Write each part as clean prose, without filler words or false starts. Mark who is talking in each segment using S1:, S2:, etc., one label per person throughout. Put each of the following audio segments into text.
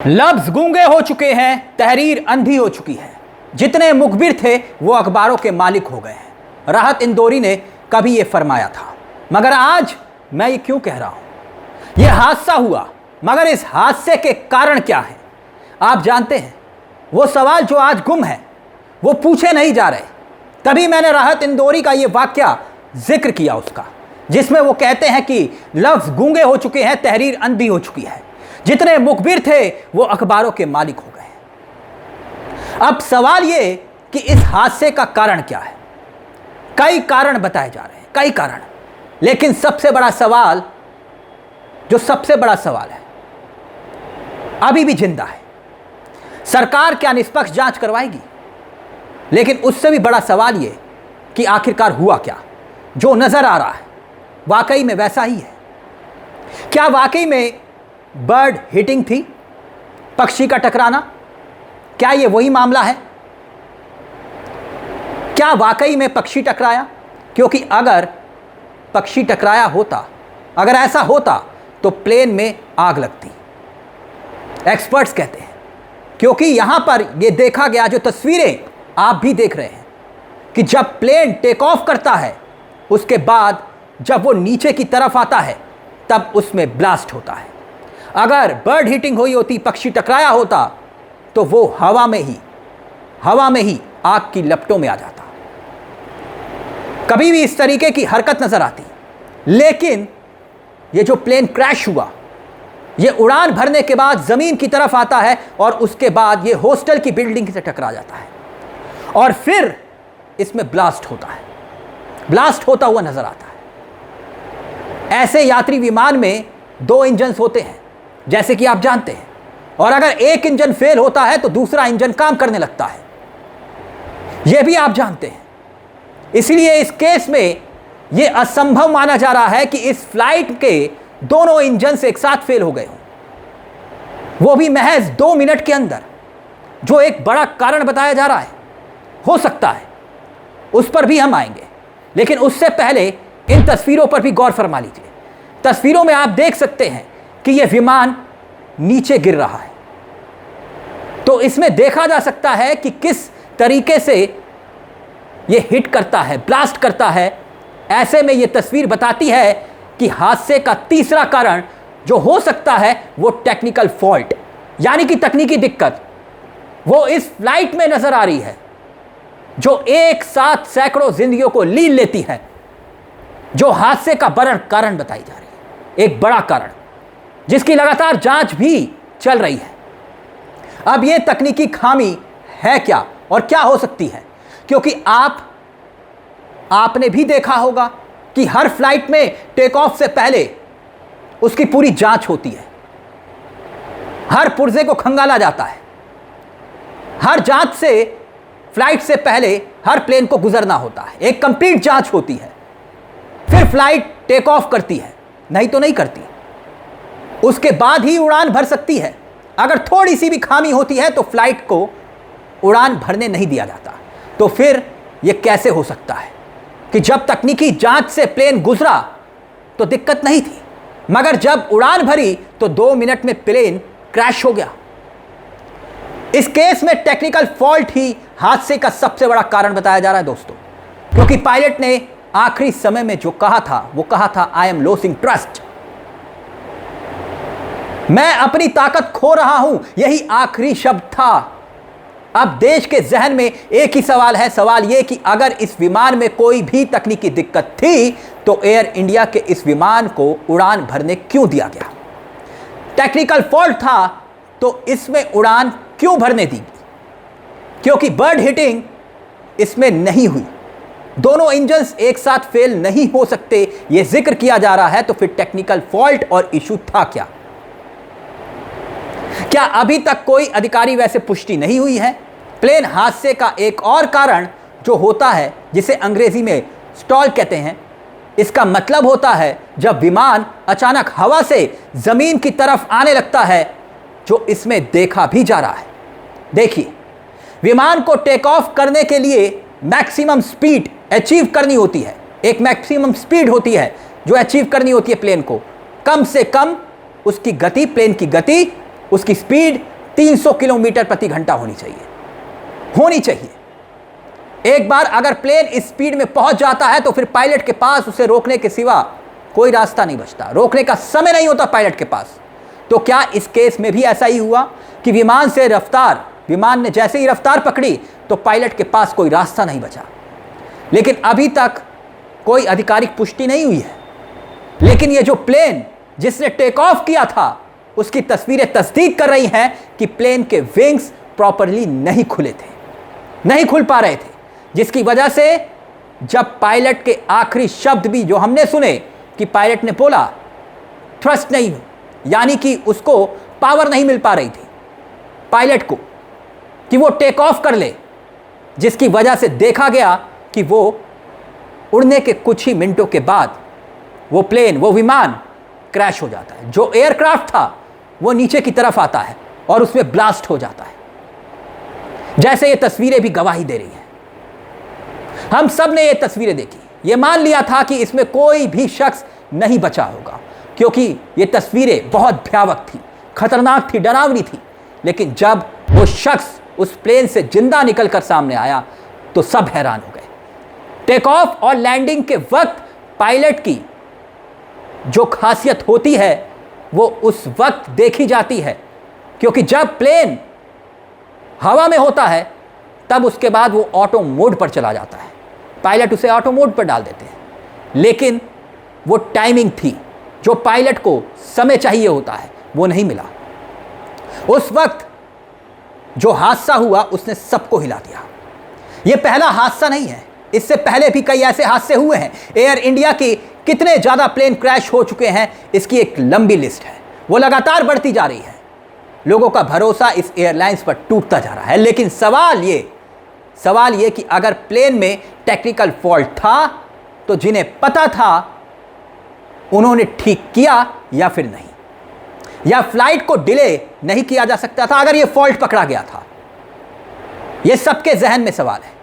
S1: लफ्ज गूंगे हो चुके हैं, तहरीर अंधी हो चुकी है। जितने मुखबिर थे वो अखबारों के मालिक हो गए हैं। राहत इंदौरी ने कभी ये फरमाया था, मगर आज मैं ये क्यों कह रहा हूं? ये हादसा हुआ, मगर इस हादसे के कारण क्या है आप जानते हैं? वो सवाल जो आज गुम है, वो पूछे नहीं जा रहे। तभी मैंने राहत इंदौरी का ये वाकया जिक्र किया उसका, जिसमें वो कहते हैं कि लफ्ज गूंगे हो चुके हैं, तहरीर अंधी हो चुकी है। जितने मुखबिर थे वो अखबारों के मालिक हो गए। अब सवाल ये कि इस हादसे का कारण क्या है? कई कारण बताए जा रहे हैं, कई कारण, लेकिन सबसे बड़ा सवाल है, अभी भी जिंदा है। सरकार क्या निष्पक्ष जांच करवाएगी? लेकिन उससे भी बड़ा सवाल ये कि आखिरकार हुआ क्या? जो नजर आ रहा है वाकई में वैसा ही है? क्या वाकई में बर्ड हिटिंग थी, पक्षी का टकराना? क्या ये वही मामला है? क्या वाकई में पक्षी टकराया? क्योंकि अगर पक्षी टकराया होता, अगर ऐसा होता तो प्लेन में आग लगती, एक्सपर्ट्स कहते हैं। क्योंकि यहां पर यह देखा गया, जो तस्वीरें आप भी देख रहे हैं, कि जब प्लेन टेक ऑफ करता है उसके बाद जब वो नीचे की तरफ आता है तब उसमें ब्लास्ट होता है। अगर बर्ड हिटिंग हुई होती, पक्षी टकराया होता, तो वो हवा में ही आग की लपटों में आ जाता। कभी भी इस तरीके की हरकत नजर आती। लेकिन ये जो प्लेन क्रैश हुआ, ये उड़ान भरने के बाद जमीन की तरफ आता है और उसके बाद ये हॉस्टल की बिल्डिंग से टकरा जाता है और फिर इसमें ब्लास्ट होता है, ब्लास्ट होता हुआ नजर आता है। ऐसे यात्री विमान में 2 इंजन होते हैं, जैसे कि आप जानते हैं, और अगर एक इंजन फेल होता है तो दूसरा इंजन काम करने लगता है, यह भी आप जानते हैं। इसलिए इस केस में यह असंभव माना जा रहा है कि इस फ्लाइट के दोनों इंजन से एक साथ फेल हो गए हों, वो भी महज 2 मिनट के अंदर, जो एक बड़ा कारण बताया जा रहा है। हो सकता है उस पर भी हम आएंगे, लेकिन उससे पहले इन तस्वीरों पर भी गौर फरमा लीजिए। तस्वीरों में आप देख सकते हैं कि यह विमान नीचे गिर रहा है, तो इसमें देखा जा सकता है कि किस तरीके से यह हिट करता है, ब्लास्ट करता है। ऐसे में यह तस्वीर बताती है कि हादसे का तीसरा कारण जो हो सकता है वो टेक्निकल फॉल्ट, यानी कि तकनीकी दिक्कत, वो इस फ्लाइट में नजर आ रही है, जो एक साथ सैकड़ों जिंदगियों को लीन लेती है, जो हादसे का बड़ा कारण बताई जा रही है, एक बड़ा कारण जिसकी लगातार जांच भी चल रही है। अब यह तकनीकी खामी है क्या और क्या हो सकती है? क्योंकि आपने भी देखा होगा कि हर फ्लाइट में टेक ऑफ से पहले उसकी पूरी जांच होती है, हर पुर्जे को खंगाला जाता है, हर जांच से फ्लाइट से पहले हर प्लेन को गुजरना होता है, एक कंप्लीट जांच होती है, फिर फ्लाइट टेक ऑफ करती है, नहीं तो नहीं करती। उसके बाद ही उड़ान भर सकती है। अगर थोड़ी सी भी खामी होती है तो फ्लाइट को उड़ान भरने नहीं दिया जाता। तो फिर यह कैसे हो सकता है कि जब तकनीकी जांच से प्लेन गुजरा तो दिक्कत नहीं थी, मगर जब उड़ान भरी तो 2 मिनट में प्लेन क्रैश हो गया? इस केस में टेक्निकल फॉल्ट ही हादसे का सबसे बड़ा कारण बताया जा रहा है दोस्तों, क्योंकि पायलट ने आखिरी समय में जो कहा था, वो कहा था, आई एम लॉसिंग ट्रस्ट, मैं अपनी ताकत खो रहा हूं, यही आखिरी शब्द था। अब देश के जहन में एक ही सवाल है, सवाल यह कि अगर इस विमान में कोई भी तकनीकी दिक्कत थी तो एयर इंडिया के इस विमान को उड़ान भरने क्यों दिया गया? टेक्निकल फॉल्ट था तो इसमें उड़ान क्यों भरने दी? क्योंकि बर्ड हिटिंग इसमें नहीं हुई, दोनों इंजन्स एक साथ फेल नहीं हो सकते, यह जिक्र किया जा रहा है। तो फिर टेक्निकल फॉल्ट और इशू था क्या? क्या अभी तक कोई अधिकारी वैसे पुष्टि नहीं हुई है? प्लेन हादसे का एक और कारण जो होता है, जिसे अंग्रेजी में स्टॉल कहते हैं, इसका मतलब होता है जब विमान अचानक हवा से जमीन की तरफ आने लगता है, जो इसमें देखा भी जा रहा है। देखिए, विमान को टेक ऑफ करने के लिए मैक्सिमम स्पीड अचीव करनी होती है, एक मैक्सिमम स्पीड होती है जो अचीव करनी होती है प्लेन को। कम से कम उसकी गति, प्लेन की गति उसकी स्पीड 300 किलोमीटर प्रति घंटा होनी चाहिए। एक बार अगर प्लेन इस स्पीड में पहुंच जाता है तो फिर पायलट के पास उसे रोकने के सिवा कोई रास्ता नहीं बचता, रोकने का समय नहीं होता पायलट के पास। तो क्या इस केस में भी ऐसा ही हुआ कि विमान ने जैसे ही रफ्तार पकड़ी तो पायलट के पास कोई रास्ता नहीं बचा? लेकिन अभी तक कोई आधिकारिक पुष्टि नहीं हुई है। लेकिन ये जो प्लेन जिसने टेक ऑफ किया था उसकी तस्वीरें तस्दीक कर रही हैं कि प्लेन के विंग्स प्रॉपरली नहीं खुल पा रहे थे, जिसकी वजह से जब पायलट के आखिरी शब्द भी जो हमने सुने कि पायलट ने बोला थ्रस्ट नहीं, यानी कि उसको पावर नहीं मिल पा रही थी पायलट को कि वो टेक ऑफ कर ले, जिसकी वजह से देखा गया कि वो उड़ने के कुछ ही मिनटों के बाद वो विमान क्रैश हो जाता है। जो एयरक्राफ्ट था वो नीचे की तरफ आता है और उसमें ब्लास्ट हो जाता है, जैसे ये तस्वीरें भी गवाही दे रही हैं। हम सब ने ये तस्वीरें देखी, ये मान लिया था कि इसमें कोई भी शख्स नहीं बचा होगा, क्योंकि ये तस्वीरें बहुत भयावह थी, खतरनाक थी, डरावनी थी। लेकिन जब वो शख्स उस प्लेन से जिंदा निकलकर सामने आया तो सब हैरान हो गए। टेक ऑफ और लैंडिंग के वक्त पायलट की जो खासियत होती है वो उस वक्त देखी जाती है, क्योंकि जब प्लेन हवा में होता है तब उसके बाद वो ऑटो मोड पर चला जाता है, पायलट उसे ऑटो मोड पर डाल देते हैं। लेकिन वो टाइमिंग थी, जो पायलट को समय चाहिए होता है वो नहीं मिला। उस वक्त जो हादसा हुआ उसने सबको हिला दिया। ये पहला हादसा नहीं है, इससे पहले भी कई ऐसे हादसे हुए हैं। एयर इंडिया की कितने ज़्यादा प्लेन क्रैश हो चुके हैं इसकी एक लंबी लिस्ट है, वो लगातार बढ़ती जा रही है। लोगों का भरोसा इस एयरलाइंस पर टूटता जा रहा है। लेकिन सवाल ये कि अगर प्लेन में टेक्निकल फॉल्ट था तो जिन्हें पता था उन्होंने ठीक किया या फिर नहीं, या फ्लाइट को डिले नहीं किया जा सकता था अगर ये फॉल्ट पकड़ा गया था? ये सबके जहन में सवाल है।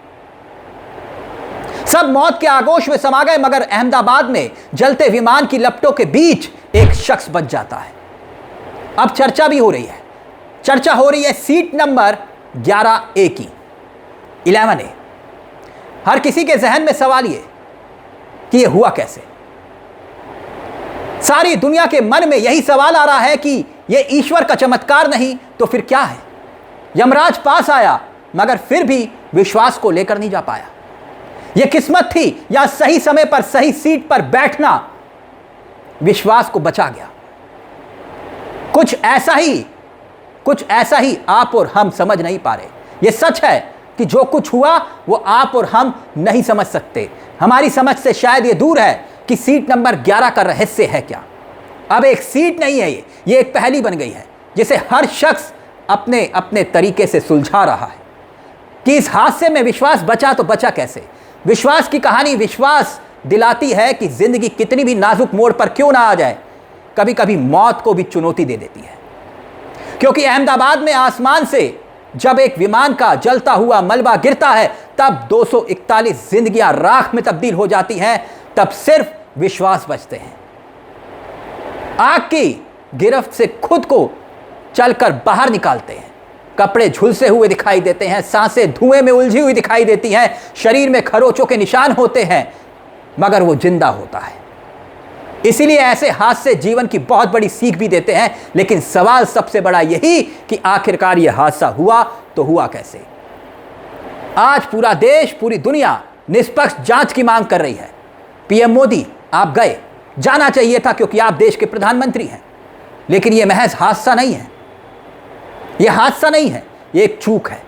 S1: सब मौत के आगोश में समा गए, मगर अहमदाबाद में जलते विमान की लपटों के बीच एक शख्स बच जाता है। अब चर्चा भी हो रही है, चर्चा हो रही है सीट नंबर 11A की, 11A। हर किसी के जहन में सवाल ये कि ये हुआ कैसे। सारी दुनिया के मन में यही सवाल आ रहा है कि ये ईश्वर का चमत्कार नहीं तो फिर क्या है? यमराज पास आया मगर फिर भी विश्वास को लेकर नहीं जा पाया। यह किस्मत थी या सही समय पर सही सीट पर बैठना विश्वास को बचा गया? कुछ ऐसा ही आप और हम समझ नहीं पा रहे। यह सच है कि जो कुछ हुआ वो आप और हम नहीं समझ सकते। हमारी समझ से शायद ये दूर है कि सीट नंबर 11 का रहस्य है क्या। अब एक सीट नहीं है, ये एक पहेली बन गई है जिसे हर शख्स अपने अपने तरीके से सुलझा रहा है कि इस हादसे में विश्वास बचा तो बचा कैसे। विश्वास की कहानी विश्वास दिलाती है कि जिंदगी कितनी भी नाजुक मोड़ पर क्यों ना आ जाए, कभी कभी मौत को भी चुनौती दे देती है। क्योंकि अहमदाबाद में आसमान से जब एक विमान का जलता हुआ मलबा गिरता है तब 241 जिंदगियां राख में तब्दील हो जाती हैं, तब सिर्फ विश्वास बचते हैं। आग की गिरफ्त से खुद को चलकर बाहर निकालते हैं, कपड़े झुलसे हुए दिखाई देते हैं, सांसें धुएं में उलझी हुई दिखाई देती हैं, शरीर में खरोचों के निशान होते हैं, मगर वो जिंदा होता है। इसीलिए ऐसे हादसे जीवन की बहुत बड़ी सीख भी देते हैं। लेकिन सवाल सबसे बड़ा यही कि आखिरकार यह हादसा हुआ तो हुआ कैसे। आज पूरा देश, पूरी दुनिया निष्पक्ष जांच की मांग कर रही है। पीएम मोदी, आप गए, जाना चाहिए था क्योंकि आप देश के प्रधानमंत्री हैं। लेकिन यह महज हादसा नहीं है, यह हादसा नहीं है, यह एक चूक है।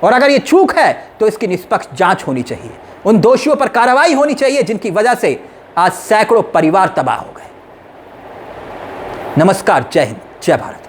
S1: और अगर यह चूक है तो इसकी निष्पक्ष जांच होनी चाहिए, उन दोषियों पर कार्रवाई होनी चाहिए जिनकी वजह से आज सैकड़ों परिवार तबाह हो गए। नमस्कार, जय हिंद, जय भारत।